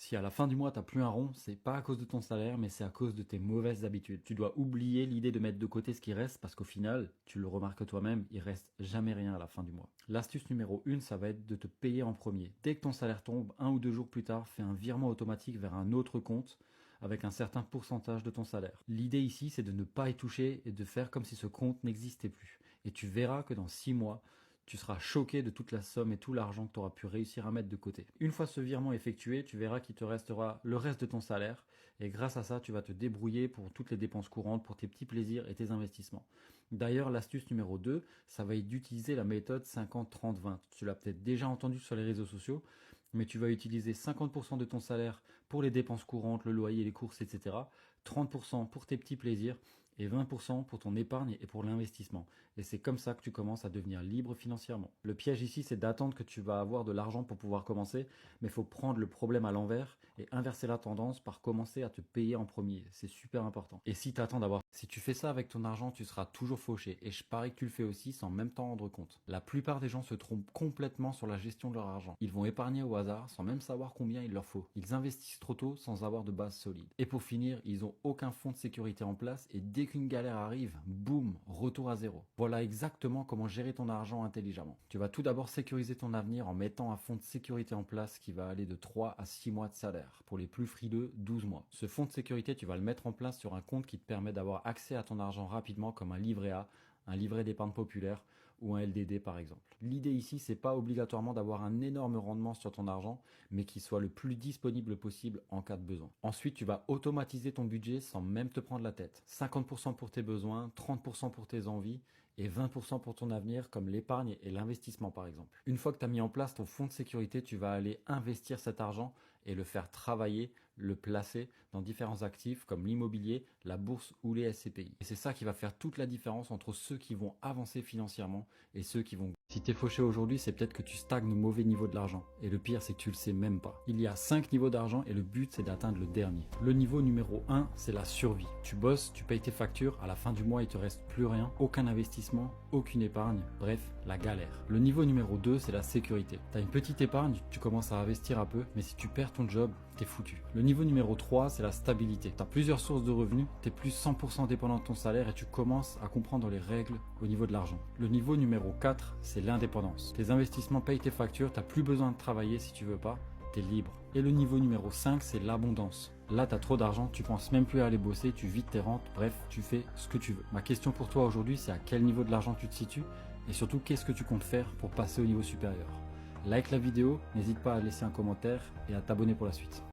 Si à la fin du mois, tu n'as plus un rond, c'est pas à cause de ton salaire, mais c'est à cause de tes mauvaises habitudes. Tu dois oublier l'idée de mettre de côté ce qui reste parce qu'au final, tu le remarques toi-même, il reste jamais rien à la fin du mois. L'astuce numéro 1, ça va être de te payer en premier. Dès que ton salaire tombe, 1 ou 2 jours plus tard, fais un virement automatique vers un autre compte avec un certain pourcentage de ton salaire. L'idée ici, c'est de ne pas y toucher et de faire comme si ce compte n'existait plus. Et tu verras que dans 6 mois, tu seras choqué de toute la somme et tout l'argent que tu auras pu réussir à mettre de côté. Une fois ce virement effectué, tu verras qu'il te restera le reste de ton salaire et grâce à ça, tu vas te débrouiller pour toutes les dépenses courantes, pour tes petits plaisirs et tes investissements. D'ailleurs, l'astuce numéro 2, ça va être d'utiliser la méthode 50-30-20. Tu l'as peut-être déjà entendu sur les réseaux sociaux, mais tu vas utiliser 50% de ton salaire pour les dépenses courantes, le loyer, les courses, etc. 30% pour tes petits plaisirs et 20% pour ton épargne et pour l'investissement. Et c'est comme ça que tu commences à devenir libre financièrement. Le piège ici, c'est d'attendre que tu vas avoir de l'argent pour pouvoir commencer, mais il faut prendre le problème à l'envers et inverser la tendance par commencer à te payer en premier. C'est super important. Et si tu fais ça avec ton argent, tu seras toujours fauché. Et je parie que tu le fais aussi sans même t'en rendre compte. La plupart des gens se trompent complètement sur la gestion de leur argent. Ils vont épargner au hasard sans même savoir combien il leur faut. Ils investissent trop tôt sans avoir de base solide. Et pour finir, ils n'ont aucun fonds de sécurité en place et dès qu'une galère arrive, boum, retour à zéro. Voilà exactement comment gérer ton argent intelligemment. Tu vas tout d'abord sécuriser ton avenir en mettant un fonds de sécurité en place qui va aller de 3 à 6 mois de salaire. Pour les plus frileux, 12 mois. Ce fonds de sécurité, tu vas le mettre en place sur un compte qui te permet d'avoir accès à ton argent rapidement comme un livret A, un livret d'épargne populaire ou un LDD par exemple. L'idée ici, c'est pas obligatoirement d'avoir un énorme rendement sur ton argent, mais qu'il soit le plus disponible possible en cas de besoin. Ensuite, tu vas automatiser ton budget sans même te prendre la tête. 50% pour tes besoins, 30% pour tes envies et 20% pour ton avenir comme l'épargne et l'investissement par exemple. Une fois que tu as mis en place ton fonds de sécurité, tu vas aller investir cet argent et le faire travailler, le placer dans différents actifs comme l'immobilier, la bourse ou les SCPI. Et c'est ça qui va faire toute la différence entre ceux qui vont avancer financièrement et ceux qui vont... Si t'es fauché aujourd'hui, c'est peut-être que tu stagnes au mauvais niveau de l'argent. Et le pire, c'est que tu le sais même pas. Il y a 5 niveaux d'argent et le but, c'est d'atteindre le dernier. Le niveau numéro 1, c'est la survie. Tu bosses, tu payes tes factures, à la fin du mois, il te reste plus rien, aucun investissement, aucune épargne, bref, la galère. Le niveau numéro 2, c'est la sécurité. T'as une petite épargne, tu commences à investir un peu, mais si tu perds ton job, t'es foutu. Le niveau numéro 3, c'est la stabilité. T'as plusieurs sources de revenus, t'es plus 100% dépendant de ton salaire et tu commences à comprendre les règles au niveau de l'argent. Le niveau numéro 4, c'est l'indépendance. Tes investissements payent tes factures, t'as plus besoin de travailler si tu veux pas, t'es libre. Et le niveau numéro 5, c'est l'abondance. Là, t'as trop d'argent, tu penses même plus à aller bosser, tu vides tes rentes, bref, tu fais ce que tu veux. Ma question pour toi aujourd'hui, c'est à quel niveau de l'argent tu te situes et surtout, qu'est-ce que tu comptes faire pour passer au niveau supérieur. Like la vidéo, n'hésite pas à laisser un commentaire et à t'abonner pour la suite.